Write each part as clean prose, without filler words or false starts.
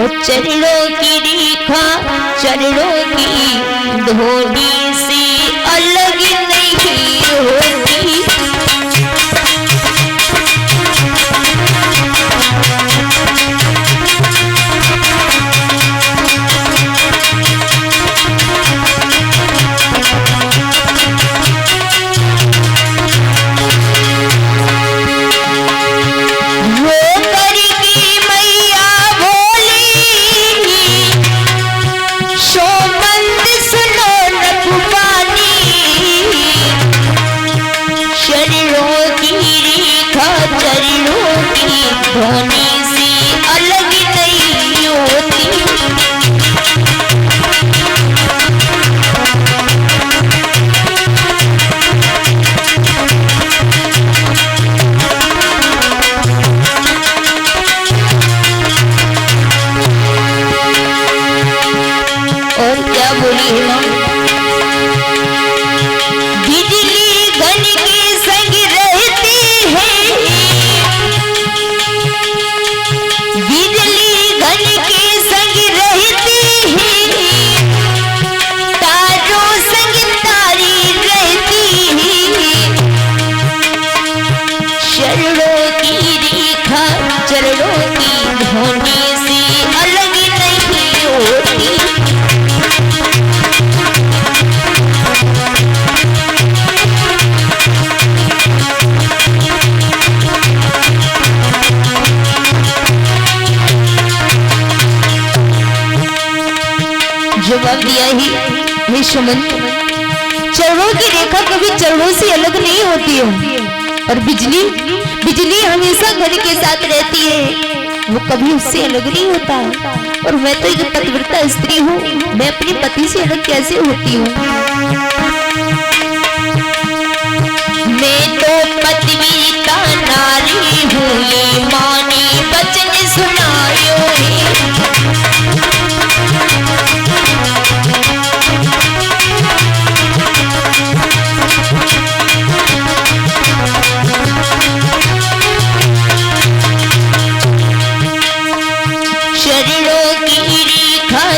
चरणों की रेखा चरणों की धोनी से अलग नहीं होती। धोनी से अलग नहीं होती। और क्या बोली है मां? बिजली घन के संग रहती है, जवाब दिया ही सुमन, चरणों की रेखा कभी चरणों से अलग नहीं होती है और बिजली हमेशा घर के साथ रहती है, वो कभी उससे अलग नहीं होता। और मैं तो एक पतिव्रता स्त्री हूँ, मैं अपने पति से अलग कैसे होती हूँ? मैं तो पतिव्रता नारी हूँ, ये मानी वचन सुनायो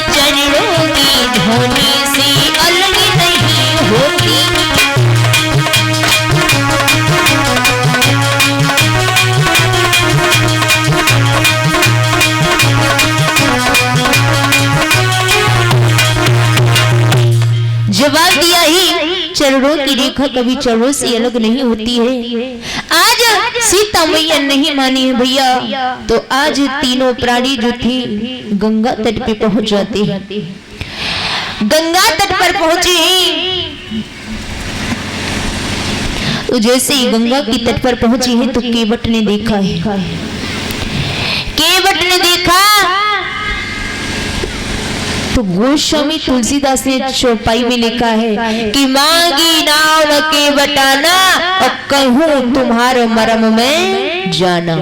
चरणों की धोनी से अलग नहीं होती। जवाब दिया ही, चरणों की रेखा कभी चरणों से अलग नहीं होती है। आज सीता मैया नहीं मानी है भैया, तो आज तीनों प्राणी जो थे गंगा तट पे पहुंच जाते हैं। गंगा तट पर पहुंचे तो जैसे ही गंगा की तट पर पहुंचे हैं तो केवट ने देखा है, केवट ने देखा तो गोस्वामी तुलसीदास ने चौपाई में लिखा है कि मांगी नाव न केवटाना और कहूँ तुम्हारे मरम में जाना।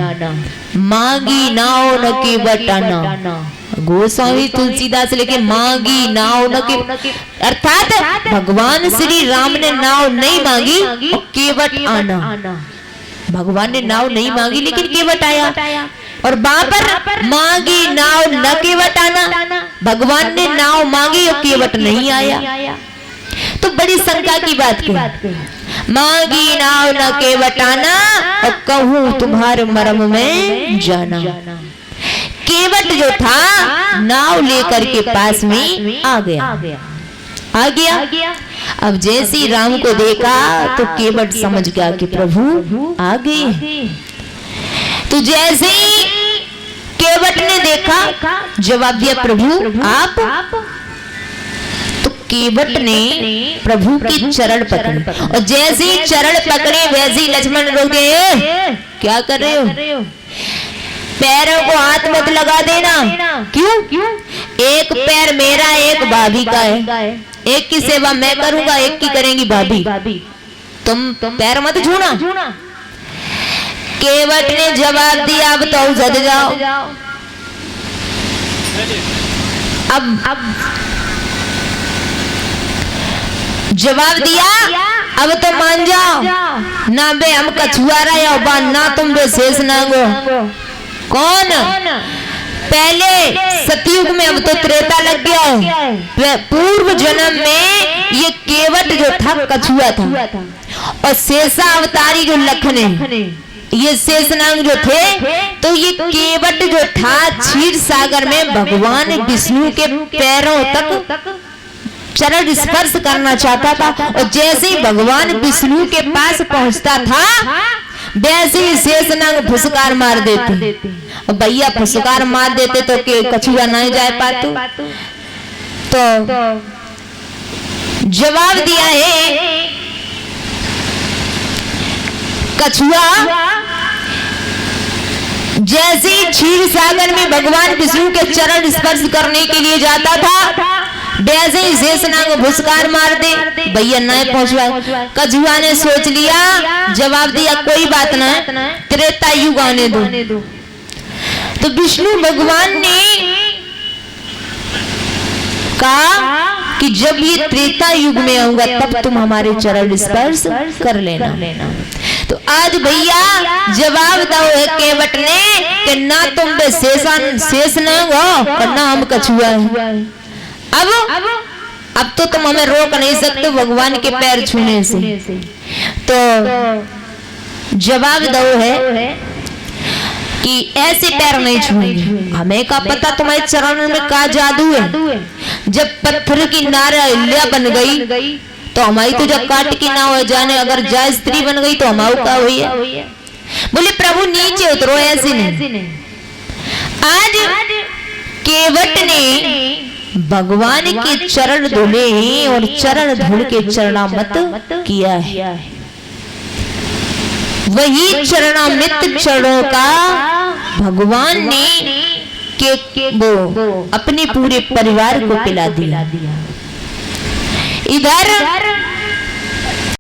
मांगी नाव न केवटाना, गोस्वामी तुलसीदास लिखे मांगी नाव न के, अर्थात भगवान श्री राम ने नाव नहीं मांगी और केवट आना। भगवान ने नाव नहीं मांगी लेकिन केवट आया। और वहां पर मांगी नाव न केवट आना, भगवान ने नाव मांगी और केवट नहीं आया। तो बड़ी शंका की बात कही, मांगी नाव न केवट आना और कहूँ तुम्हारे मरम में जाना। केवट जो था नाव लेकर के पास में आ गया। अब जैसे राम को देखा तो केवट समझ गया कि प्रभु आ गए। तो जैसे ही केवट ने देखा, जवाब दिया प्रभु आप। तो केवट ने प्रभु के चरण पकड़े और जैसे ही चरण पकड़े वैसे ही लक्ष्मण रोक गए। क्या कर रहे हो? पैरों को हाथ मत लगा देना। क्यों? एक पैर मेरा एक भाभी का है, एक की सेवा मैं करूंगा, एक की करेंगी भाभी। तुम पैर मत छूना। केवट ने जवाब दिया अब तो सद जाओ। अब जवाब दिया अब तो मान जाओ ना बे हम कछुआरा या ना तुम बे शेष नांगो। कौन? पहले सतयुग में, अब तो त्रेता लग गया है। पूर्व जन्म में ये केवट जो था कछुआ था, और शेषा अवतारी जो लखन है, ये शेषनाग जो थे, तो ये केवट जो था क्षीर सागर में भगवान विष्णु के पैरों तक चरण स्पर्श करना चाहता था, और जैसे ही भगवान विष्णु के पास पहुंचता था वैसे ही शेषनाग फुसकार मार देते। और भैया फुसकार मार देते तो के कछुआ नहीं जा पाते। तो जवाब दिया है कछुआ जैसे ही क्षीर सागर में भगवान विष्णु के चरण स्पर्श करने के लिए जाता था वैसे ही शेषनाग फुसकार मार दे, भैया नहीं पहुंचवा। कछुआ ने सोच लिया, जवाब दिया कोई बात ना, त्रेता युग आने दो। तो विष्णु भगवान ने कहा कि जब ये त्रेता युग में आऊंगा तब तुम हमारे चरण स्पर्श कर लेना। तो आज भैया जवाब दो है केवट ने कि ना तुम शेषनाग हो और ना हम कछुआ है। अब तो तुम हमें रोक नहीं सकते भगवान के पैर छूने से। तो जवाब दो है कि ऐसे पैर नहीं छूएंगे। हमें का पता तुम्हारे चरणों में का जादू है। जब पत्थर की नारिया बन गई तो हमारी तो जब काट की ना हो जाने, अगर जा स्त्री बन गई तो हमारी का हुई है। बोले प्रभु नीचे उतरो, ऐसे नहीं। आज केवट ने भगवान के चरण धुले हैं और चरण धुल के चरणामृत किया है। वही चरणामृत चरणों का भगवान ने वो अपने पूरे परिवार को पिला दिया। इधर